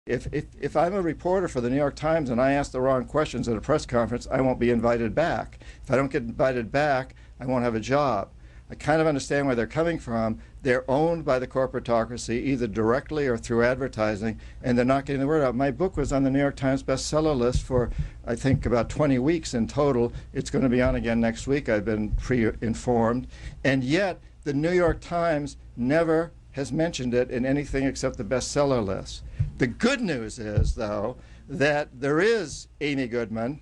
If I'm a reporter for the New York Times and I ask the wrong questions at a press conference, I won't be invited back. If I don't get invited back, I won't have a job. I kind of understand where they're coming from. They're owned by the corporatocracy, either directly or through advertising, and they're not getting the word out. My book was on the New York Times bestseller list for, I think, about 20 weeks in total. It's going to be on again next week, I've been pre-informed. And yet, the New York Times never has mentioned it in anything except the bestseller list. The good news is, though, that there is Amy Goodman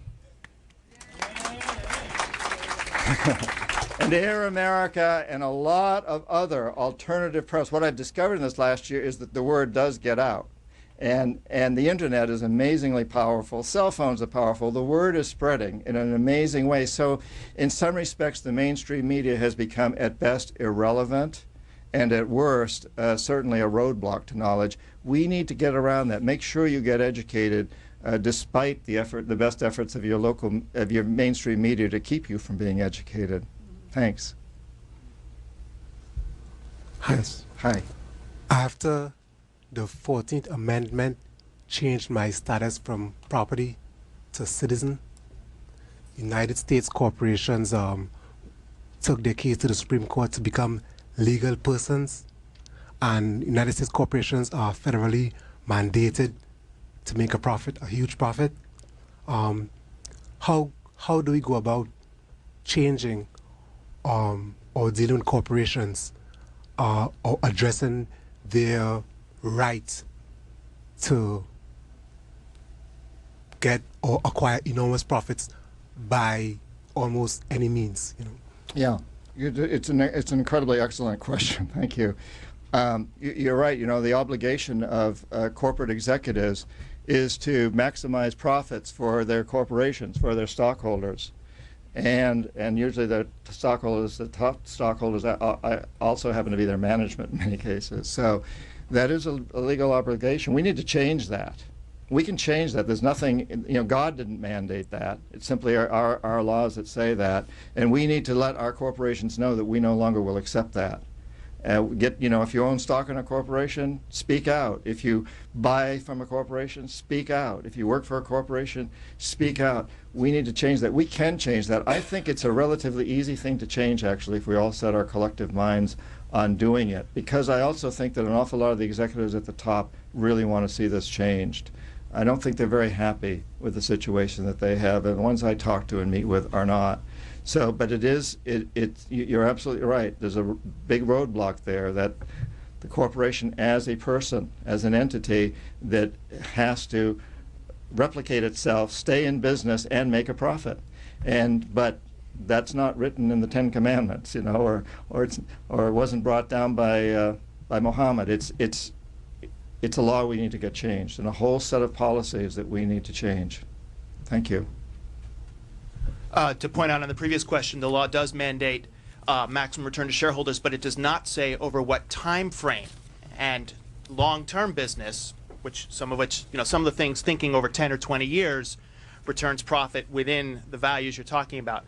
and Air America and a lot of other alternative press. What I've discovered in this last year is that the word does get out. And the internet is amazingly powerful. Cell phones are powerful. The word is spreading in an amazing way. So in some respects, the mainstream media has become, at best, irrelevant, and at worst, certainly a roadblock to knowledge. We need to get around that. Make sure you get educated, despite the best efforts of your mainstream media to keep you from being educated. Thanks. Yes. Hi. After the 14th Amendment changed my status from property to citizen, United States corporations took their case to the Supreme Court to become legal persons, and United States corporations are federally mandated to make a profit, a huge profit. How do we go about changing or dealing with corporations or addressing their right to get or acquire enormous profits by almost any means, you know? Yeah, it's an incredibly excellent question. Thank you. You're right. You know, the obligation of corporate executives is to maximize profits for their corporations, for their stockholders. And usually the stockholders, the top stockholders, also happen to be their management in many cases. So that is a legal obligation. We need to change that. We can change that. There's nothing, you know, God didn't mandate that. It's simply our laws that say that. And we need to let our corporations know that we no longer will accept that. You know, if you own stock in a corporation, speak out. If you buy from a corporation, speak out. If you work for a corporation, speak out. We need to change that. We can change that. I think it's a relatively easy thing to change, actually, if we all set our collective minds on doing it. Because I also think that an awful lot of the executives at the top really want to see this changed. I don't think they're very happy with the situation that they have, and the ones I talk to and meet with are not. So, but you're absolutely right. There's a big roadblock there, that the corporation as a person, as an entity that has to replicate itself, stay in business, and make a profit. But that's not written in the Ten Commandments, you know, or it wasn't brought down by Muhammad. It's a law we need to get changed, and a whole set of policies that we need to change. Thank you. To point out on the previous question, the law does mandate maximum return to shareholders, but it does not say over what time frame. And long-term business, some of the things thinking over 10 or 20 years, returns profit within the values you're talking about.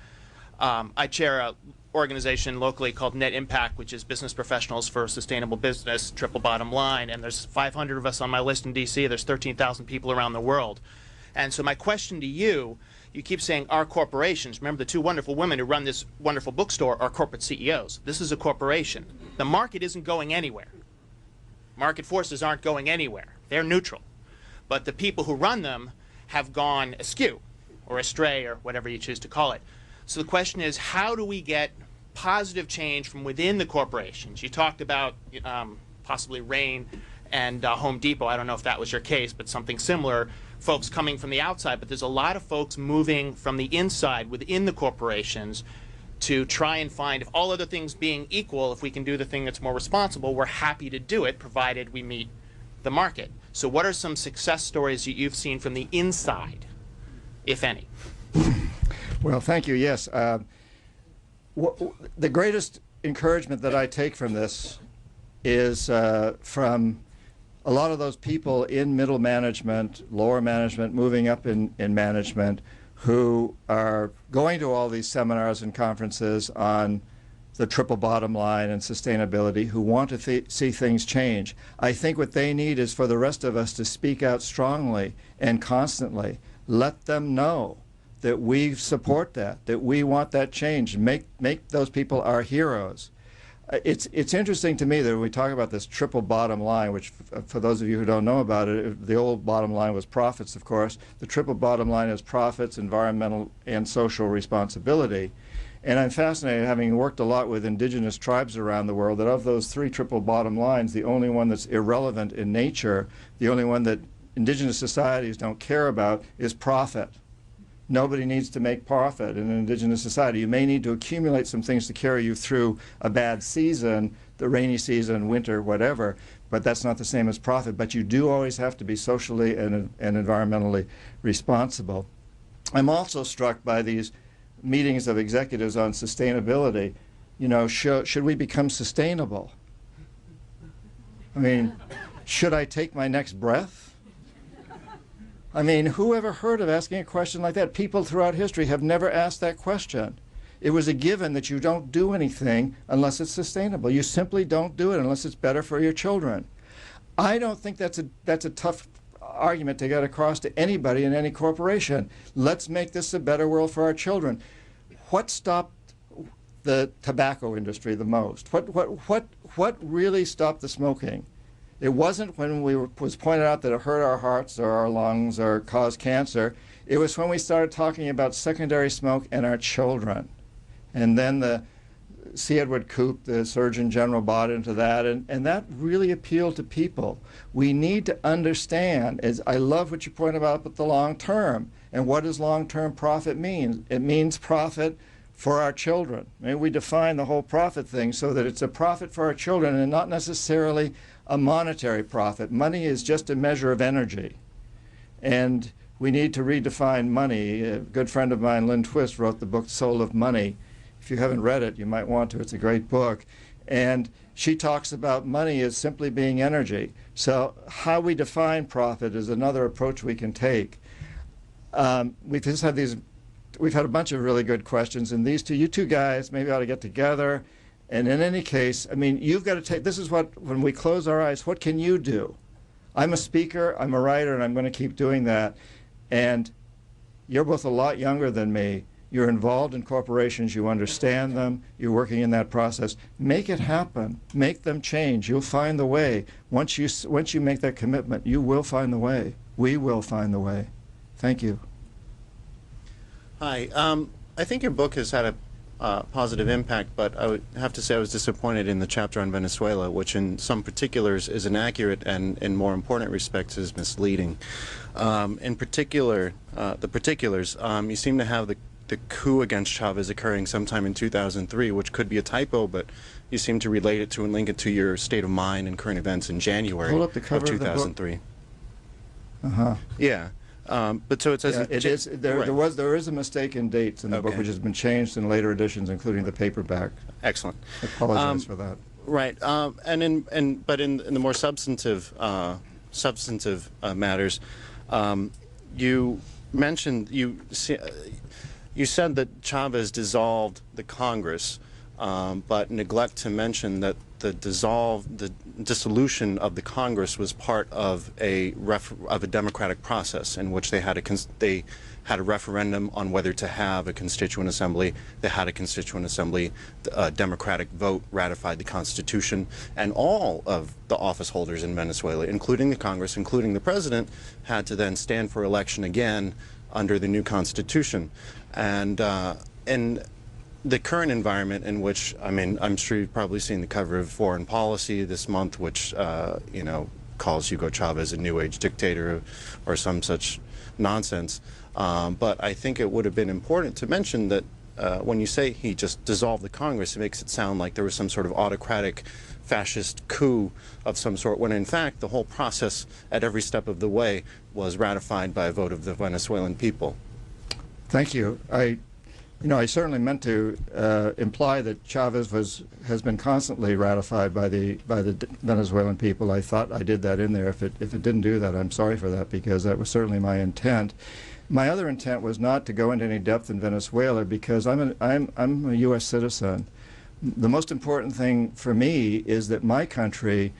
I chair an organization locally called Net Impact, which is business professionals for sustainable business, triple bottom line, and there's 500 of us on my list in DC. There's 13,000 people around the world. And so my question to you, you keep saying our corporations. Remember, the two wonderful women who run this wonderful bookstore are corporate CEOs. This is a corporation. The market isn't going anywhere. Market forces aren't going anywhere. They're neutral. But the people who run them have gone askew or astray or whatever you choose to call it. So the question is, how do we get positive change from within the corporations? You talked about possibly Rain and Home Depot. I don't know if that was your case, but something similar. Folks coming from the outside, but there's a lot of folks moving from the inside within the corporations to try and find, if all other things being equal, if we can do the thing that's more responsible, we're happy to do it, provided we meet the market. So what are some success stories that you've seen from the inside, if any? Well, thank you. Yes. The greatest encouragement that I take from this is from a lot of those people in middle management, lower management, moving up in management, who are going to all these seminars and conferences on the triple bottom line and sustainability, who want to see things change. I think what they need is for the rest of us to speak out strongly and constantly. Let them know that we support that we want that change. Make those people our heroes. It's interesting to me that when we talk about this triple bottom line, which for those of you who don't know about it, the old bottom line was profits, of course. The triple bottom line is profits, environmental, and social responsibility. And I'm fascinated, having worked a lot with indigenous tribes around the world, that of those three triple bottom lines, the only one that's irrelevant in nature, the only one that indigenous societies don't care about, is profit. Nobody needs to make profit in an indigenous society. You may need to accumulate some things to carry you through a bad season, the rainy season, winter, whatever, but that's not the same as profit. But you do always have to be socially and environmentally responsible. I'm also struck by these meetings of executives on sustainability. You know, should we become sustainable? I mean, should I take my next breath? I mean, who ever heard of asking a question like that? People throughout history have never asked that question. It was a given that you don't do anything unless it's sustainable. You simply don't do it unless it's better for your children. I don't think that's a tough argument to get across to anybody in any corporation. Let's make this a better world for our children. What stopped the tobacco industry the most? What really stopped the smoking? It wasn't when was pointed out that it hurt our hearts or our lungs or caused cancer. It was when we started talking about secondary smoke and our children. And then the C. Edward Koop, the Surgeon General, bought into that, and that really appealed to people. We need to understand, as I love what you pointed out about the long term, and what does long-term profit mean? It means profit for our children. Maybe we define the whole profit thing so that it's a profit for our children and not necessarily a monetary profit. Money is just a measure of energy. And we need to redefine money. A good friend of mine, Lynn Twist, wrote the book Soul of Money. If you haven't read it, you might want to. It's a great book. And she talks about money as simply being energy. So how we define profit is another approach we can take. We've had a bunch of really good questions, and you two guys maybe ought to get together. And in any case, I mean, you've got to take, this is what, when we close our eyes, what can you do? I'm a speaker, I'm a writer, and I'm going to keep doing that. And you're both a lot younger than me. You're involved in corporations, you understand them, you're working in that process. Make it happen. Make them change. You'll find the way. Once you make that commitment, you will find the way. We will find the way. Thank you. Hi. I think your book has had a positive impact, but I would have to say I was disappointed in the chapter on Venezuela, which in some particulars is inaccurate and in more important respects is misleading. In particular, the particulars, you seem to have the coup against Chavez occurring sometime in 2003, which could be a typo, but you seem to relate it to and link it to your state of mind and current events in January Hold up the cover of 2003. Of the book. Yeah. But so it says there is a mistake in dates in the book, which has been changed in later editions, including the paperback. Excellent. I apologize for that. Right, but in the more substantive matters, you mentioned you said that Chavez dissolved the Congress, but neglect to mention that the dissolution of the Congress was part of a democratic process in which they had a referendum on whether to have a constituent assembly. They had a constituent assembly. A democratic vote ratified the Constitution, and all of the office holders in Venezuela, including the Congress, including the president, had to then stand for election again under the new Constitution. And in the current environment in which, I mean, I'm sure you've probably seen the cover of Foreign Policy this month, which, calls Hugo Chavez a New Age dictator or some such nonsense. But I think it would have been important to mention that when you say he just dissolved the Congress, it makes it sound like there was some sort of autocratic fascist coup of some sort, when in fact the whole process at every step of the way was ratified by a vote of the Venezuelan people. Thank you. I certainly meant to imply that Chavez has been constantly ratified by the Venezuelan people. I thought I did that in there. If it didn't do that, I'm sorry for that, because that was certainly my intent. My other intent was not to go into any depth in Venezuela, because I'm a U.S. citizen. the most important thing for me is that my country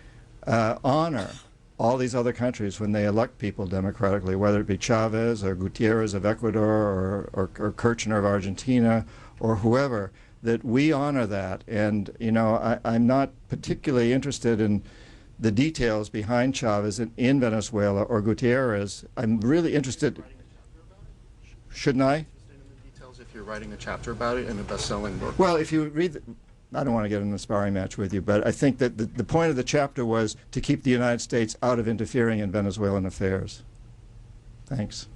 honor all these other countries when they elect people democratically, whether it be Chavez or Gutierrez of Ecuador or Kirchner of Argentina or whoever, that we honor that. And, you know, I'm not particularly interested in the details behind Chavez in Venezuela or Gutierrez. I'm really interested. Shouldn't I? If you're writing a chapter about it in a best-selling book. Well, if you read, I don't want to get in a sparring match with you, but I think that the point of the chapter was to keep the United States out of interfering in Venezuelan affairs. Thanks.